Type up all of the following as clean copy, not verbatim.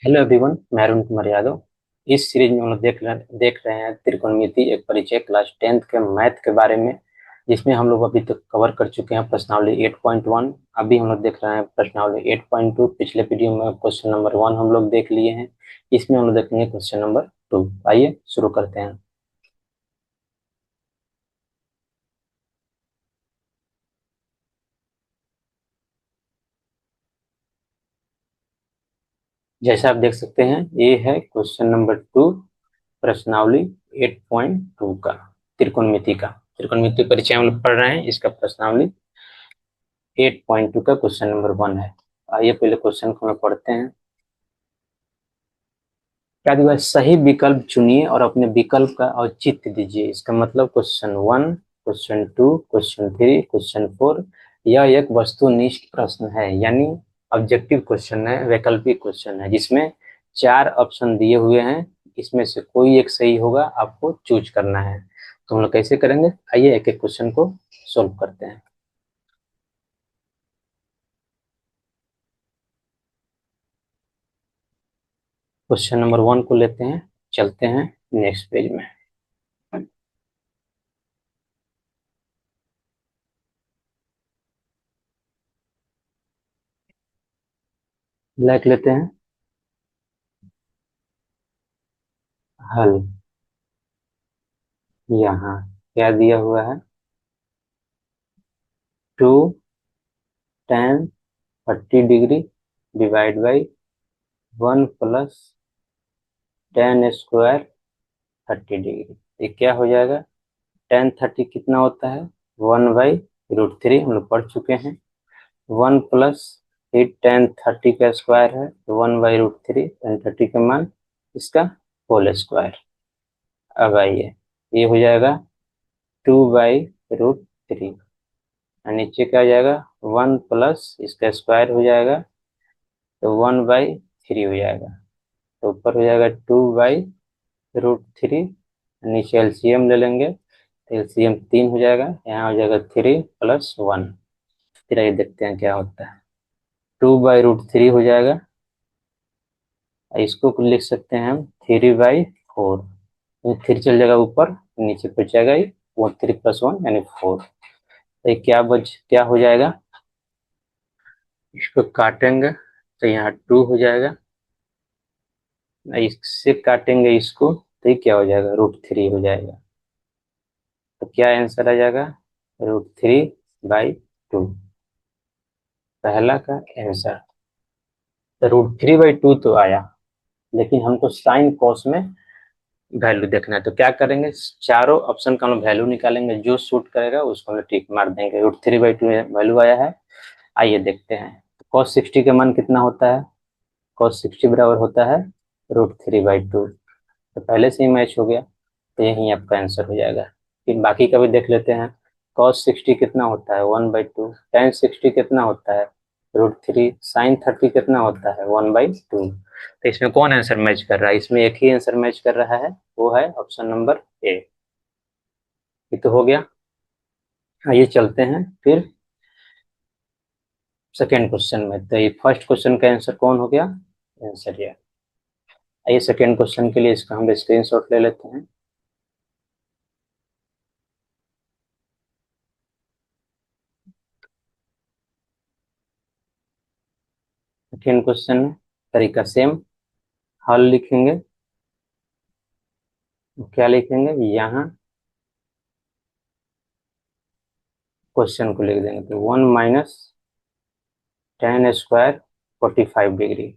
Hello everyone, मैं अरुण कुमार यादव। इस series में हम लोग देख रहे हैं त्रिकोणमिति एक परिचय क्लास 10th के मैथ के बारे में, जिसमें हम लोग अभी तक कवर कर चुके हैं प्रश्नावली 8.1। अभी हम लोग देख रहे हैं प्रश्नावली 8.2। पिछले वीडियो में क्वेश्चन नंबर 1 हम लोग देख लिए हैं। इसमें हम लोग देखेंगे क्वेश्चन नंबर 2। आइए शुरू करते हैं। जैसा आप देख सकते हैं, ये है क्वेश्चन नंबर 2, प्रश्नावली 8.2 का, त्रिकोणमिति का। त्रिकोणमिति परिचय हम लोग पढ़ रहे हैं, इसका प्रश्नावली 8.2 का क्वेश्चन नंबर 1 है। आइए पहले क्वेश्चन को हम पढ़ते हैं। क्या दिया है? सही विकल्प चुनिए और अपने विकल्प का औचित्य दीजिए। इसका मतलब क्वेश्चन 1, क्वेश्चन 2, क्वेश्चन 3, क्वेश्चन 4 यह एक वस्तुनिष्ठ प्रश्न है, यानी ऑब्जेक्टिव क्वेश्चन है, वैकल्पिक क्वेश्चन है, जिसमें 4 ऑप्शन दिए हुए हैं। इसमें से कोई एक सही होगा, आपको चूज करना है। तो हम लोग कैसे करेंगे? आइए एक एक क्वेश्चन को सोल्व करते हैं। क्वेश्चन नंबर 1 को लेते हैं, चलते हैं नेक्स्ट पेज में। ब्लैक लेते हैं। हल। यहाँ क्या दिया हुआ है? 2 tan 30 degree divide by 1 + tan² 30 degree. ये क्या हो जाएगा? tan 30 कितना होता है? 1/√3, हम लोग पढ़ चुके हैं। 1 + फिर tan 30 का स्क्वायर है तो 1/√3, tan 30 का मान, इसका होल स्क्वायर। अब आइए, ये हो जाएगा 2/√3, और नीचे क्या हो जाएगा? 1 + इसका स्क्वायर हो जाएगा तो 1/3 हो जाएगा। तो ऊपर हो जाएगा 2/√3। नीचे एलसीएम ले लेंगे तो एलसीएम 3 हो जाएगा, यहाँ हो जाएगा 3 + 1। फिर आइए देखते हैं क्या होता है। 2/√3 हो जाएगा, इसको लिख सकते हैं हम 3/4। ये 3 चल जाएगा ऊपर, नीचे बच जाएगा ये, वो 3 + 1 यानी 4। तो ये क्या हो जाएगा? इसको काटेंगे तो यहाँ 2 हो जाएगा, इससे काटेंगे इसको तो ये क्या हो जाएगा? √3 हो जाएगा। तो क्या आंसर आ जाएगा? √3/2, पहला का आंसर। तो √3/2 तो आया, लेकिन हमको साइन कॉस में वैल्यू देखना है। तो क्या करेंगे? चारों ऑप्शन का हम वैल्यू निकालेंगे, जो सूट करेगा उसको हम टिक मार देंगे। √3/2 वैल्यू आया है। आइए देखते हैं। कॉस 60 का मान कितना होता है? कॉस 60 बराबर होता है √3/2। तो पहले से ही मैच हो गया, तो यही आपका आंसर हो जाएगा। फिर बाकी का भी देख लेते हैं। कॉस 60 कितना होता है? 1/2। टेन 60 कितना होता है? √3। साइन 30 कितना होता है? 1/2। तो इसमें कौन आंसर मैच कर रहा है? इसमें एक ही आंसर मैच कर रहा है, वो है ऑप्शन नंबर ए। ये तो हो गया। आइए चलते हैं फिर सेकेंड क्वेश्चन में। तो ये फर्स्ट क्वेश्चन का आंसर कौन हो गया? आंसर ये। आइए सेकेंड क्वेश्चन के लिए इसका हम स्क्रीनशॉट ले लेते हैं। सेकेंड क्वेश्चन में तरीका सेम, हल लिखेंगे। क्या लिखेंगे? यहाँ क्वेश्चन को लिख देंगे तो 1 - tan² 45 डिग्री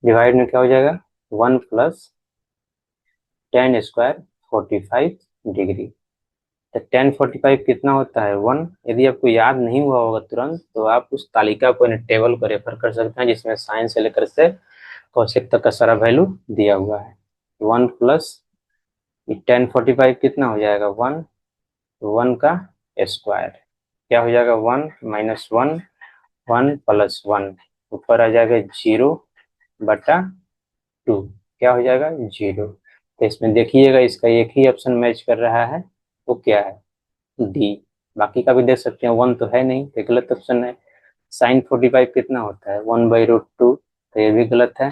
डिवाइड में क्या हो जाएगा? 1 + tan²45 डिग्री। तो tan 45 कितना होता है? 1। यदि आपको याद नहीं हुआ होगा तुरंत, तो आप उस तालिका को, टेबल को रेफर कर सकते हैं, जिसमें साइन से लेकर से कौशिक तक का सारा वैल्यू दिया हुआ है। 1 + tan 45 कितना हो जाएगा? 1, 1 का स्क्वायर। क्या हो जाएगा? 1 - 1, 1 + 1, ऊपर आ जाएगा 0/2। क्या हो जाएगा? 0। तो इसमें देखिएगा, इसका एक ही ऑप्शन मैच कर रहा है, वो क्या है? डी। बाकी का भी देख सकते हैं, 1 तो है नहीं, तो गलत ऑप्शन है। साइन 45 कितना होता है? 1/√2, तो ये भी गलत है।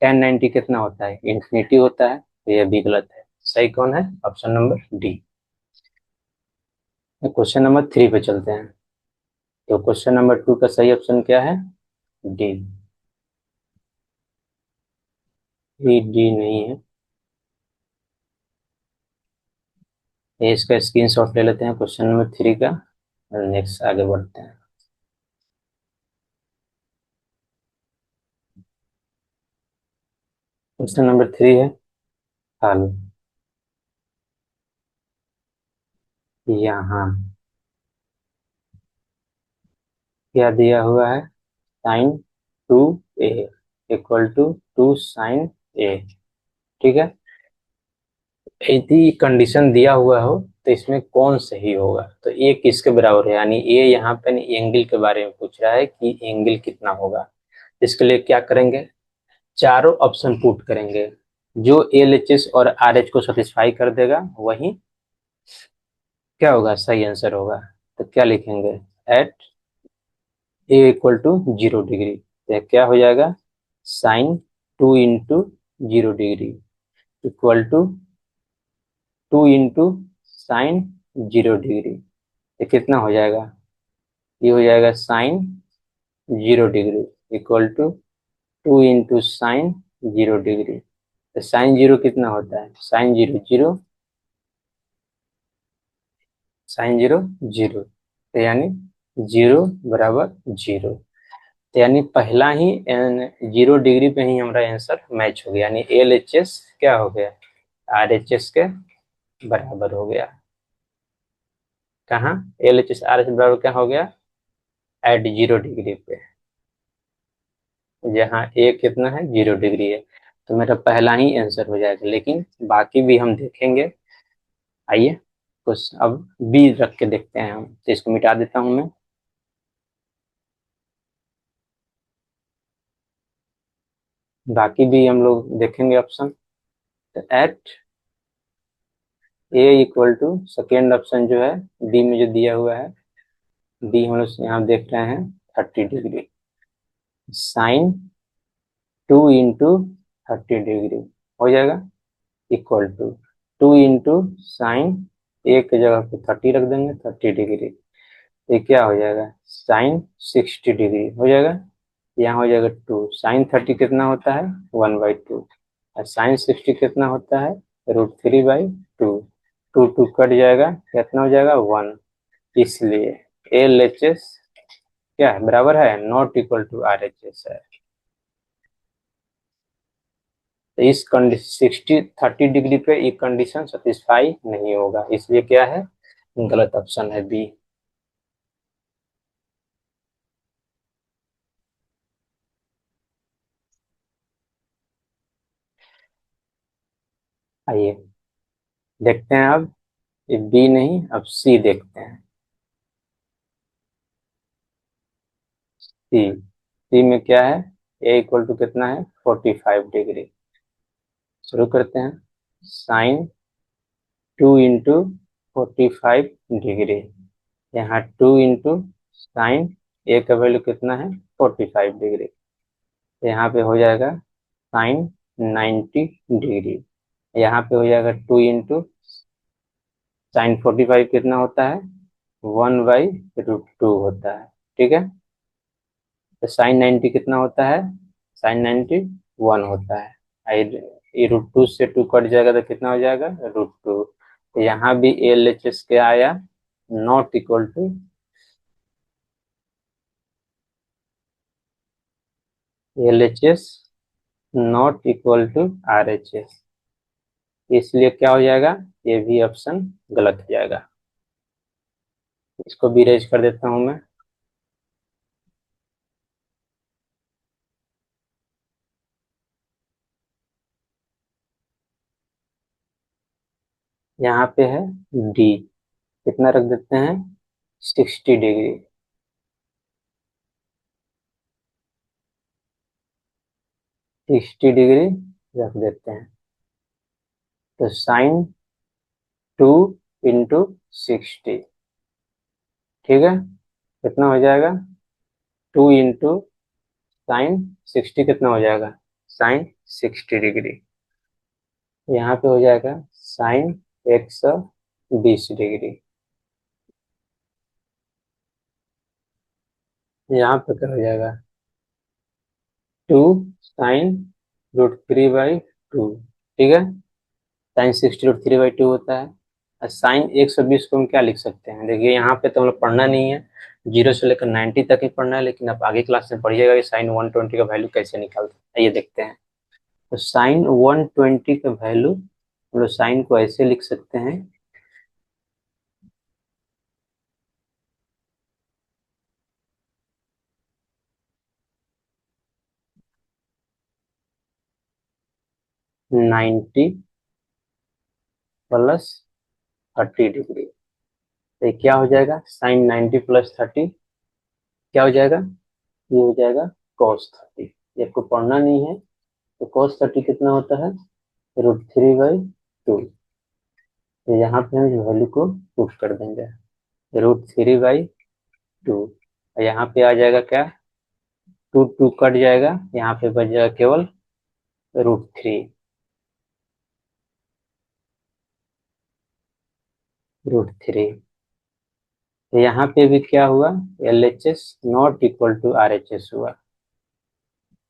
tan 90 कितना होता है, इंफिनिटी होता है, तो यह भी गलत है। सही कौन है, option number D. Question number 3 पे चलते हैं। तो क्वेश्चन नंबर 2 का सही ऑप्शन क्या है, डी। डी नहीं है। ये इसका स्क्रीनशॉट ले लेते हैं क्वेश्चन नंबर 3 का, और नेक्स्ट आगे बढ़ते हैं। क्वेश्चन नंबर 3 है हल। यहाँ क्या दिया हुआ है, sin 2a equal to 2 sin a। ठीक है, यदि कंडीशन दिया हुआ हो तो इसमें कौन सही होगा, तो ए किसके बराबर है, यानी ए यहाँ पे एंगल के बारे में पूछ रहा है कि एंगल कितना होगा। इसके लिए क्या करेंगे, चारों ऑप्शन पुट करेंगे, जो एल एच एस और आर एच को सेटिस्फाई कर देगा वही क्या होगा, सही आंसर होगा। तो क्या लिखेंगे, at A equal to 0 degree, तो क्या हो जाएगा, sin 2 into 0 degree equal to 2 into sin 0 degree. ये कितना हो जाएगा, ये हो जाएगा sin 0 degree equal to 2 into sin 0 degree. तो sin 0 कितना होता है, sin 0 तो यानी 0 बराबर 0। तो यानी पहला ही 0 डिग्री पे ही हमारा आंसर मैच हो गया, यानी एल एच एस क्या हो गया, आर एच एस के बराबर हो गया। कहाँ, L H S R H बराबर क्या हो गया, एट 0 डिग्री पे, जहाँ ए कितना है, 0 डिग्री है। तो मेरा पहला ही आंसर हो जाएगा, लेकिन बाकी भी हम देखेंगे। आइए कुछ अब बी रख के देखते हैं हम, तो इसको मिटा देता हूं मैं। बाकी भी हम लोग देखेंगे ऑप्शन। तो at A equal to second option जो है, बी में जो दिया हुआ है, बी हम लोग यहाँ देख रहे हैं 30 डिग्री, sin 2 इंटू 30 डिग्री हो जाएगा इक्वल टू 2 इंटू साइन, एक की जगह पे 30 रख देंगे, 30 डिग्री। ये क्या हो जाएगा, sin 60 डिग्री हो जाएगा। यहाँ हो जाएगा 2 sin 30 कितना होता है, 1/2, और sin 60 कितना होता है, √3/2। 2 कट जाएगा, कितना हो जाएगा 1। इसलिए एल एच एस क्या है, बराबर है not equal to R H S है। तो इस कंडीशन 30 डिग्री पे ये कंडीशन सेटिस्फाई नहीं होगा, इसलिए क्या है, गलत ऑप्शन है बी। आइए देखते हैं अब, ये बी नहीं, अब सी देखते हैं। सी, सी में क्या है, ए इक्वल टू कितना है, 45 डिग्री। शुरू करते हैं, sin 2 इंटू 45 डिग्री, यहाँ 2 इंटू साइन, ए का वैल्यू कितना है, 45 डिग्री। यहाँ पे हो जाएगा sin 90 डिग्री, यहाँ पे हो जाएगा 2 इंटू sin 45 कितना होता है, 1/√2 होता है। ठीक है, तो sin 90 कितना होता है, sin 90 1 होता है। ये √2 से 2 कट जाएगा तो कितना हो जाएगा, √2। तो यहाँ भी एल एच एस क्या आया, not equal to, L H S not equal to R H S, इसलिए क्या हो जाएगा, ये भी ऑप्शन गलत हो जाएगा। इसको भी रेज कर देता हूं मैं। यहाँ पे है डी, कितना रख देते हैं, 60 डिग्री। 60 डिग्री रख देते हैं, तो sin 2 इंटू 60, ठीक है, कितना हो जाएगा, 2 इंटू साइन 60 कितना हो जाएगा, साइन 60 डिग्री। यहाँ पे हो जाएगा साइन 120 डिग्री। यहाँ पे क्या हो जाएगा 2 sin√3/2। ठीक है, साइन 60√3/2 होता है। और साइन 120 को हम क्या लिख सकते हैं, देखिए यहाँ पे तो हम लोग पढ़ना नहीं है, 0 से लेकर 90 तक ही पढ़ना है, लेकिन आप आगे क्लास में पढ़िएगा कि साइन 120 का वैल्यू कैसे निकालते हैं। ये देखते हैं। तो साइन 120 का वैल्यू हम लोग साइन को ऐसे लिख सकते हैं, नाइन्टी प्लस 30 डिग्री। तो ये क्या हो जाएगा, साइन 90 प्लस 30 क्या हो जाएगा, ये हो जाएगा cos 30। ये आपको पढ़ना नहीं है। तो cos 30 कितना होता है, √3/2। तो यहाँ पे हम इस वैल्यू को पुट कर देंगे, √3/2। और यहाँ पे आ जाएगा क्या, 2 कट जाएगा, यहाँ पे बच जाएगा केवल √3। √3। तो यहाँ पे भी क्या हुआ, LHS not equal to RHS हुआ।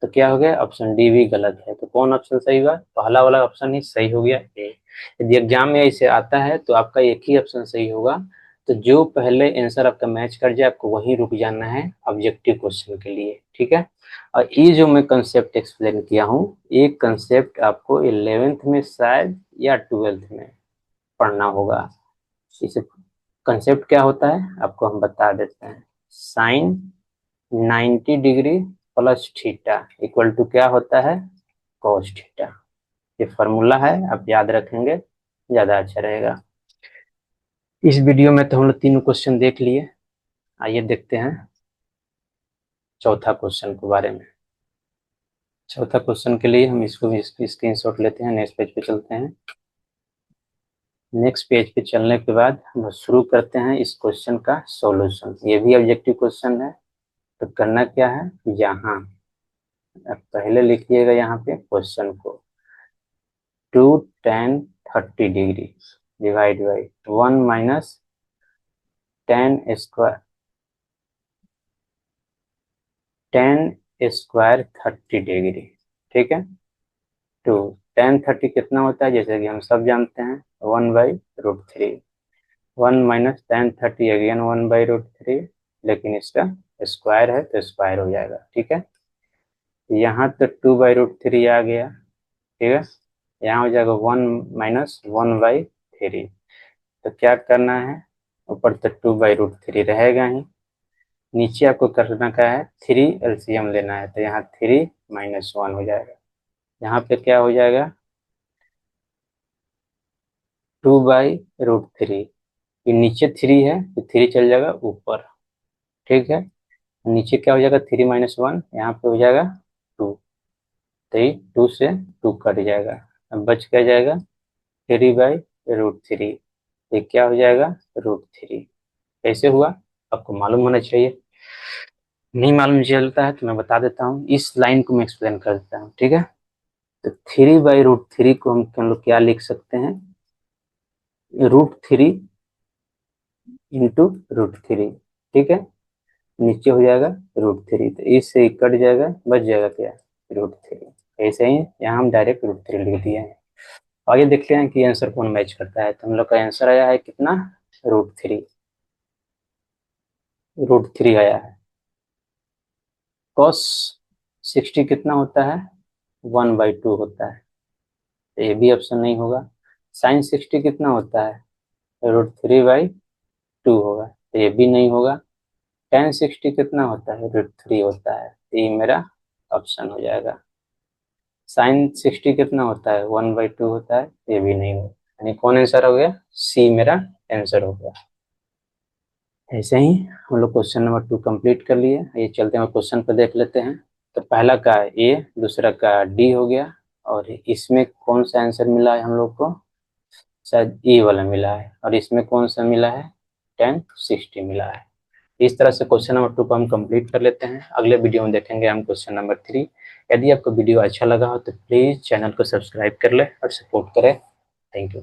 तो क्या हो गया, ऑप्शन डी भी गलत है। तो कौन ऑप्शन सही हुआ, पहला वाला ऑप्शन ही सही हो गया, ए। यदि एग्जाम में ऐसे आता है तो आपका एक ही ऑप्शन सही होगा। तो जो पहले आंसर आपका मैच कर जाए आपको वहीं रुक जाना है ऑब्जेक्टिव क्वेश्चन के लिए, ठीक है। और ये जो मैं कंसेप्ट एक्सप्लेन किया हूँ, ये कंसेप्ट आपको 11th में शायद या 12th में पढ़ना होगा। इसे कंसेप्ट क्या होता है आपको हम बता देते हैं। साइन 90 डिग्री प्लस थीटा इक्वल टू क्या होता है, कॉस थीटा। ये फॉर्मूला है, आप याद रखेंगे ज्यादा अच्छा रहेगा। इस वीडियो में तो हम लोग तीनों क्वेश्चन देख लिए। आइए देखते हैं चौथा क्वेश्चन के बारे में। चौथा क्वेश्चन के लिए हम इसको भी स्क्रीनशॉट लेते हैं, नेक्स्ट पेज पे चलते हैं। नेक्स्ट पेज पे चलने के बाद हम शुरू करते हैं इस क्वेश्चन का सॉल्यूशन। ये भी ऑब्जेक्टिव क्वेश्चन है। तो करना क्या है, यहाँ आप पहले लिखिएगा यहाँ पे क्वेश्चन को, 2 tan 30 degree divide by 1 - tan square 30 degree. ठीक है। तो tan 30 कितना होता है, जैसे कि हम सब जानते हैं 1/√3। 1 - tan 30 अगेन 1/√3, लेकिन इसका स्क्वायर है तो स्क्वायर हो जाएगा। ठीक है, यहाँ तो 2/√3 आ गया। ठीक है, यहाँ हो जाएगा 1 - 1/3। तो क्या करना है, ऊपर तो 2/√3 रहेगा ही, नीचे आपको करना क्या है, 3 LCM लेना है। तो यहाँ 3 - 1 हो जाएगा। यहाँ पे क्या हो जाएगा 2/√3। ये नीचे 3 है तो 3 चल जाएगा ऊपर। ठीक है, नीचे क्या हो जाएगा 3 - 1, यहाँ पे हो जाएगा 2। तो ये 2 से 2 कट जाएगा। अब बच क्या जाएगा 3/√3। ये क्या हो जाएगा √3। कैसे हुआ आपको मालूम होना चाहिए, नहीं मालूम चलता है तो मैं बता देता हूँ, इस लाइन को मैं एक्सप्लेन कर देता हूँ। ठीक है, तो 3/√3 को हम लोग क्या लिख सकते हैं, √3 इंटू √3। ठीक है, नीचे हो जाएगा √3, तो इससे कट जाएगा, बच जाएगा क्या √3। ऐसे ही यहाँ हम डायरेक्ट √3 लिख दिए हैं। आगे देखते हैं कि आंसर कौन मैच करता है। तो हम लोग का आंसर आया है कितना, √3। √3 आया है। cos 60 कितना होता है, 1/2 होता है। तो ये भी ऑप्शन नहीं होगा। sin 60 कितना होता है, √3/2 होगा। तो ये भी नहीं होगा। tan 60 कितना होता है, √3 होता है। तो ये मेरा ऑप्शन हो जाएगा। sin 60 कितना होता है, 1/2 होता है। ये भी नहीं होगा। यानी कौन आंसर हो गया, सी मेरा आंसर हो गया। ऐसे ही हम लोग क्वेश्चन नंबर 2 कंप्लीट कर लिए। ये चलते हैं क्वेश्चन पर देख लेते हैं। तो पहला का ए, दूसरा का डी हो गया, और इसमें कौन सा आंसर मिला है हम लोग को, शायद ए वाला मिला है। और इसमें कौन सा मिला है, tan 60 मिला है। इस तरह से क्वेश्चन नंबर 2 को हम कंप्लीट कर लेते हैं। अगले वीडियो में देखेंगे हम क्वेश्चन नंबर 3। यदि आपको वीडियो अच्छा लगा हो तो प्लीज़ चैनल को सब्सक्राइब कर ले और सपोर्ट करें। Thank you.